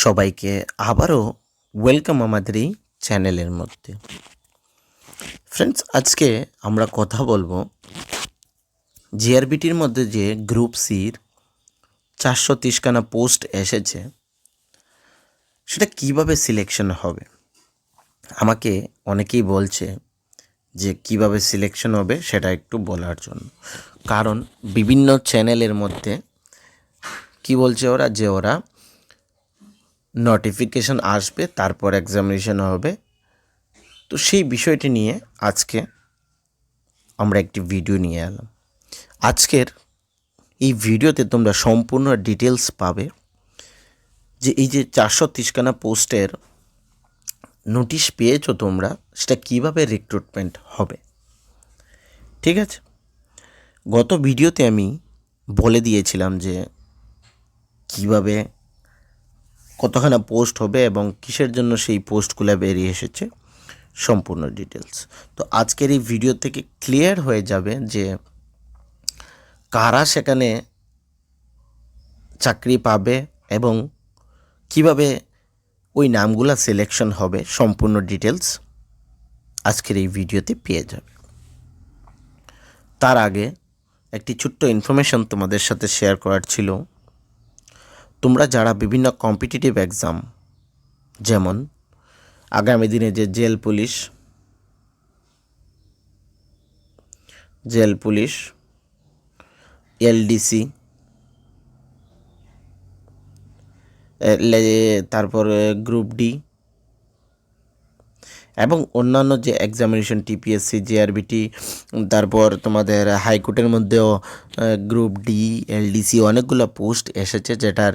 সবাইকে আবারও ওয়েলকাম আমাদের এই চ্যানেলের মধ্যে। ফ্রেন্ডস, আজকে আমরা কথা বলবো জিআরবিটির মধ্যে যে গ্রুপ সির 430খানা পোস্ট এসেছে সেটা কিভাবে সিলেকশন হবে। আমাকে অনেকেই বলছে যে কিভাবে সিলেকশন হবে সেটা একটু বলার জন্য, কারণ বিভিন্ন চ্যানেলের মধ্যে কি বলছে ওরা, যে ওরা নোটিফিকেশন আসবে তারপর এক্সামিনেশন হবে। তো সেই বিষয়টি নিয়ে আজকে আমরা একটি ভিডিও নিয়ে এলাম। আজকের এই ভিডিওতে তোমরা সম্পূর্ণ ডিটেলস পাবে যে এই যে 430খানা পোস্টের নোটিশ পেয়েছো তোমরা, সেটা কিভাবে রিক্রুটমেন্ট হবে। ঠিক আছে, গত ভিডিওতে আমি বলে দিয়েছিলাম যে কিভাবে কতখানা পোস্ট হবে এবং কিসের জন্য সেই পোস্টগুলো বেরিয়ে এসেছে, সম্পূর্ণ ডিটেলস। তো আজকের এই ভিডিও থেকে ক্লিয়ার হয়ে যাবে যে কারা সেখানে চাকরি পাবে এবং কিভাবে ওই নামগুলো সিলেকশন হবে, সম্পূর্ণ ডিটেলস আজকের এই ভিডিওতে পেয়ে যাবে। তার আগে একটি ছোট্ট ইনফরমেশন তোমাদের সাথে শেয়ার করার ছিল। তোমরা যারা বিভিন্ন কম্পিটিটিভ এক্সাম, যেমন আগামী দিনে যে জেল পুলিশ, এলডিসি, তারপর গ্রুপ ডি এবং অন্যান্য যে এক্সামিনেশন টিপিএসসি, জিআরবিটি, তারপর তোমাদের হাইকোর্টের মধ্যেও গ্রুপ ডি, এলডিসি অনেকগুলো পোস্ট এসেছে, যেটার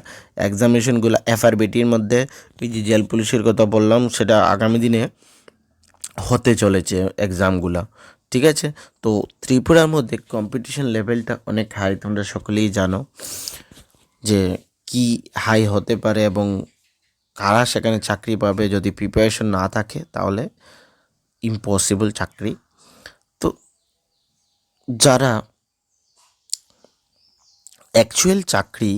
এক্সামিনেশনগুলো এফআরবিটির মধ্যে এই যে জেল পুলিশের কথা বললাম সেটা আগামী দিনে হতে চলেছে এক্সামগুলো। ঠিক আছে, তো ত্রিপুরার মধ্যে কম্পিটিশন লেভেলটা অনেক হাই, তোমরা সকলেই জানো যে কি হাই হতে পারে এবং কারা সেখানে চাকরি পাবে। যদি প্রিপারেশন না থাকে তাহলে ইম্পসিবল চাকরি। তো যারা অ্যাকচুয়াল চাকরি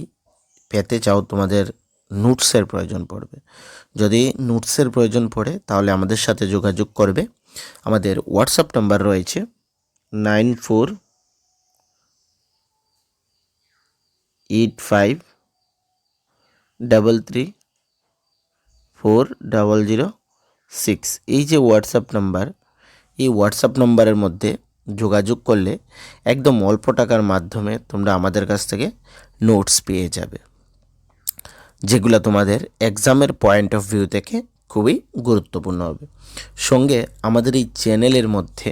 পেতে চাও, তোমাদের নোটসের প্রয়োজন পড়বে। যদি নোটসের প্রয়োজন পড়ে তাহলে আমাদের সাথে যোগাযোগ করবে। আমাদের হোয়াটসঅ্যাপ নাম্বার রয়েছে 9485334006। এই যে হোয়াটসঅ্যাপ নাম্বার, এই হোয়াটসঅ্যাপ নাম্বারের মধ্যে যোগাযোগ করলে একদম অল্প টাকার মাধ্যমে তোমরা আমাদের কাছ থেকে নোটস পেয়ে যাবে, যেগুলো তোমাদের এক্সামের পয়েন্ট অফ ভিউ থেকে খুবই গুরুত্বপূর্ণ হবে। সঙ্গে আমাদের এই চ্যানেলের মধ্যে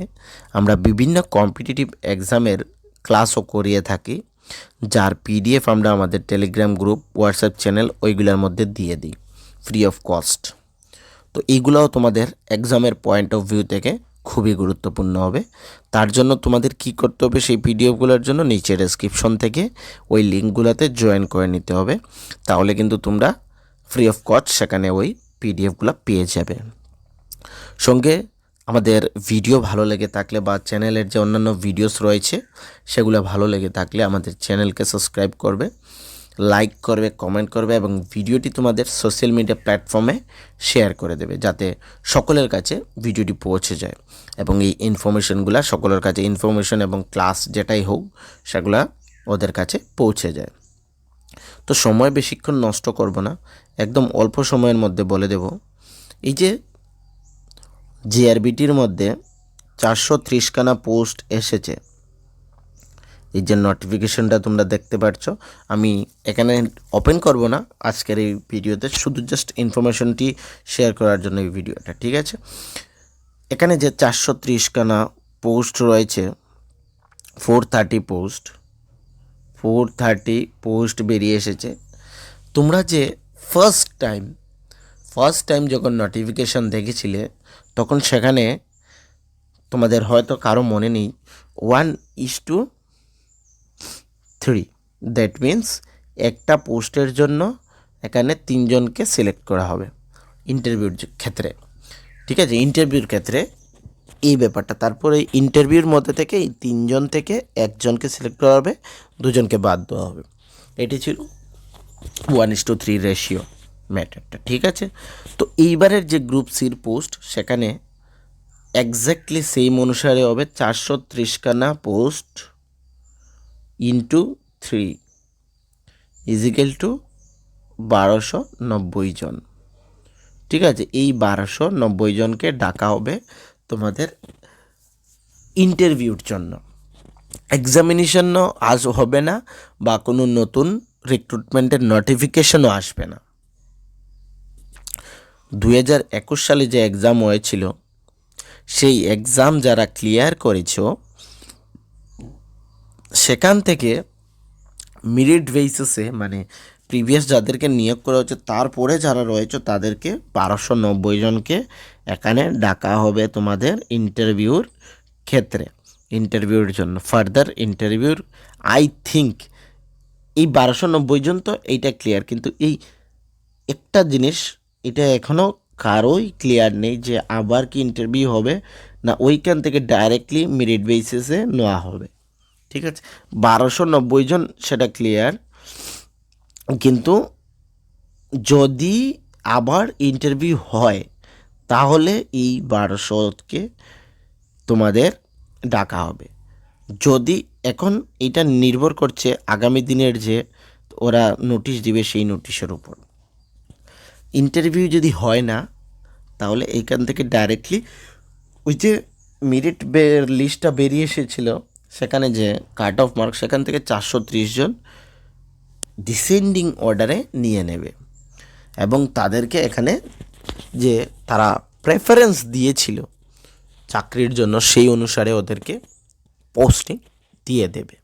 আমরা বিভিন্ন কম্পিটিটিভ এক্সামের ক্লাসও করিয়ে থাকি, যার পিডিএফ আমরা আমাদের টেলিগ্রাম গ্রুপ, হোয়াটসঅ্যাপ চ্যানেল ওইগুলোর মধ্যে দিয়ে দিই ফ্রি অফ কস্ট। তো এইগুলোও তোমাদের এক্সামের পয়েন্ট অফ ভিউ থেকে খুবই গুরুত্বপূর্ণ হবে। তার জন্য তোমাদের কি করতে হবে, সেই পিডিএফগুলোর জন্য নিচে ডেসক্রিপশন থেকে ওই লিঙ্কগুলোতে জয়েন করে নিতে হবে। তাহলে কিন্তু তোমরা ফ্রি অফ কস্ট সেখানে ওই পিডিএফগুলো পেয়ে যাবে। সঙ্গে আমাদের ভিডিও ভালো লেগে থাকলে বা চ্যানেলের যে অন্যান্য ভিডিওস রয়েছে সেগুলো ভালো লেগে থাকলে আমাদের চ্যানেলকে সাবস্ক্রাইব করবে, লাইক করবে, কমেন্ট করবে এবং ভিডিওটি তোমাদের সোশ্যাল মিডিয়া প্ল্যাটফর্মে শেয়ার করে দেবে, যাতে সকলের কাছে ভিডিওটি পৌঁছে যায় এবং এই ইনফরমেশনগুলো সকলের কাছে, ইনফরমেশন এবং ক্লাস যেটাই হোক সেগুলা ওদের কাছে পৌঁছে যায়। তো সময় বেশিক্ষণ নষ্ট করব না, একদম অল্প সময়ের মধ্যে বলে দেব। এই যে জিআরবিটির মধ্যে 430খানা পোস্ট এসেছে, এই যে নোটিফিকেশনটা তোমরা দেখতে পাচ্ছ, আমি এখানে ওপেন করব না আজকের এই ভিডিওতে, শুধু জাস্ট ইনফরমেশনটি শেয়ার করার জন্য এই ভিডিওটা। ঠিক আছে, এখানে যে 430খানা পোস্ট রয়েছে, 430 পোস্ট বেরিয়ে এসেছে। তোমরা যে ফার্স্ট টাইম যখন নোটিফিকেশন দেখেছিলে, তখন সেখানে তোমাদের হয়তো কারো মনে নেই 1:3, দ্যাট মিন্স একটা পোস্টের জন্য এখানে 3জনকে সিলেক্ট করা হবে ইন্টারভিউর ক্ষেত্রে। ঠিক আছে, ইন্টারভিউর ক্ষেত্রে এই ব্যাপারটা। তারপরে ইন্টারভিউর মধ্যে থেকে এই 3জন থেকে 1জনকে সিলেক্ট করা হবে, 2জনকে বাদ দেওয়া হবে। এটি ছিল 1:3 রেশিও ম্যাটারটা, ঠিক আছে। তো এইবারের যে গ্রুপ সির পোস্ট সেখানে এক্স্যাক্টলি সেম অনুসারে হবে 430খানা পোস্ট ইন্টু 3 ইজিক্যাল টু 1290 জন, ঠিক আছে। এই 1290 জনকে ডাকা হবে তোমাদের ইন্টারভিউর জন্য। এক্সামিনেশনও আজ হবে না বা কোনো নতুন রিক্রুটমেন্টের নোটিফিকেশনও আসবে না। 2021 সালে যে এক্সাম হয়েছিল সেই এক্সাম যারা ক্লিয়ার করেছ সেখান থেকে মেরিট বেসিসে মানে প্রিভিয়াস যাদেরকে নিয়োগ করা হচ্ছে তারপরে যারা রয়েছে তাদেরকে 1290 জনকে এখানে ডাকা হবে তোমাদের ইন্টারভিউর ক্ষেত্রে, ইন্টারভিউর জন্য ফার্দার ইন্টারভিউর। আই থিঙ্ক এই 1290 জন তো এইটা ক্লিয়ার, কিন্তু এই একটা জিনিস এটা এখনও কারোই ক্লিয়ার নেই যে আবার কি ইন্টারভিউ হবে না ওইখান থেকে ডাইরেক্টলি মেরিট বেসিসে নেওয়া হবে, ঠিক আছে। 1290 জন সেটা ক্লিয়ার, কিন্তু যদি আবার ইন্টারভিউ হয় তাহলে এই 1200কে তোমাদের ডাকা হবে। যদি এখন এটা নির্ভর করছে আগামী দিনের যে ওরা নোটিশ দিবে সেই নোটিশের উপর। ইন্টারভিউ যদি হয় না তাহলে এইখান থেকে ডাইরেক্টলি ওই যে মেরিট লিস্টটা বেরিয়ে এসেছিল সেখানে যে কাট অফ মার্ক সেখান থেকে 430 জন ডিসেন্ডিং অর্ডারে নিয়ে নেবে এবং তাদেরকে এখানে যে তারা প্রেফারেন্স দিয়েছিল চাকরির জন্য সেই অনুসারে ওদেরকে পোস্টিং দিয়ে দেবে।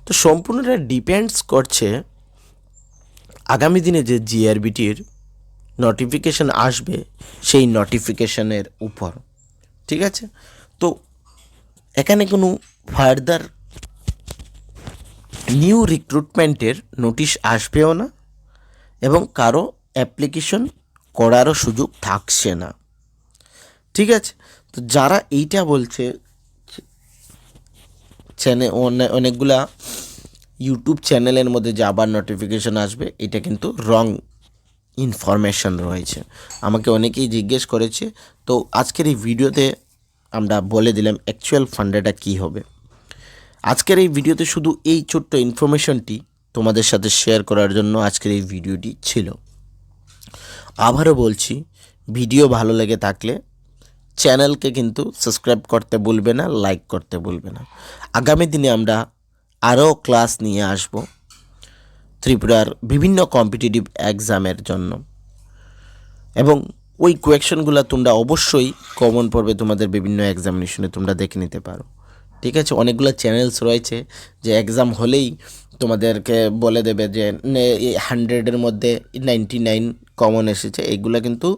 তো সম্পূর্ণটা ডিপেন্ডস করছে আগামী দিনে যে জিআরবিটির নোটিফিকেশান আসবে সেই নোটিফিকেশানের উপর, ঠিক আছে। তো এখানে কোনো ফার্দার নিউ রিক্রুটমেন্টের নোটিশ আসবেও না এবং কারো অ্যাপ্লিকেশন করারও সুযোগ থাকছে না, ঠিক আছে। তো যারা এইটা বলছে অনেকগুলা ইউটিউব চ্যানেলের মধ্যে যে আবার নোটিফিকেশান আসবে এটা কিন্তু রং ইনফরমেশন রয়েছে। আমাকে অনেকেই জিজ্ঞেস করেছে, তো আজকের এই ভিডিওতে আমরা বলে দিলাম অ্যাকচুয়াল ফান্ডেটা কী হবে। আজকের এই ভিডিওতে শুধু এই ছোট্ট ইনফরমেশনটি তোমাদের সাথে শেয়ার করার জন্য আজকের এই ভিডিওটি ছিল। আবারও বলছি, ভিডিও ভালো লেগে থাকলে চ্যানেলকে কিন্তু সাবস্ক্রাইব করতে ভুলবে না, লাইক করতে ভুলবে না। আগামী দিনে আমরা আরও ক্লাস নিয়ে আসব ত্রিপুরার বিভিন্ন কম্পিটিটিভ এক্সামের জন্য এবং ওই কোয়েকশনগুলো তোমরা অবশ্যই কমন পড়বে তোমাদের বিভিন্ন এক্সামিনেশনে তোমরা দেখে নিতে পারো, ঠিক আছে। অনেকগুলো চ্যানেলস রয়েছে যে এক্সাম হলেই তোমাদেরকে বলে দেবে যে 100-এর মধ্যে 99 কমন এসেছে, এইগুলো কিন্তু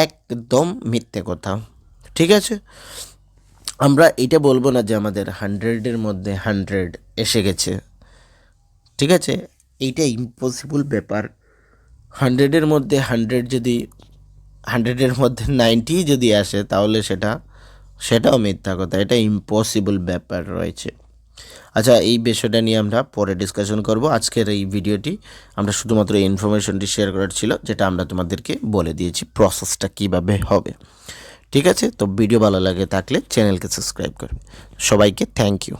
একদম মিথ্যে কথা, ঠিক আছে। আমরা এটা বলবো না যে আমাদের 100-এর মধ্যে 100 এসে গেছে, ঠিক আছে। এইটা ইম্পসিবল ব্যাপার। 100-এর মধ্যে 100 যদি 100-এর মধ্যে 90 যদি আসে তাহলে সেটাও মিথ্যা কথা, এটা ইম্পসিবল ব্যাপার রয়েছে। আচ্ছা, এই বিষয়টা নিয়ে আমরা পরে ডিসকাশন করব। আজকের এই ভিডিওটি আমরা শুধুমাত্র এই ইনফরমেশনটি শেয়ার করার ছিল যেটা আমরা তোমাদেরকে বলে দিয়েছি প্রসেসটা কিভাবে হবে, ঠিক আছে। তো ভিডিও ভালো লাগে থাকলে চ্যানেলকে সাবস্ক্রাইব করবে। সবাইকে থ্যাংক ইউ।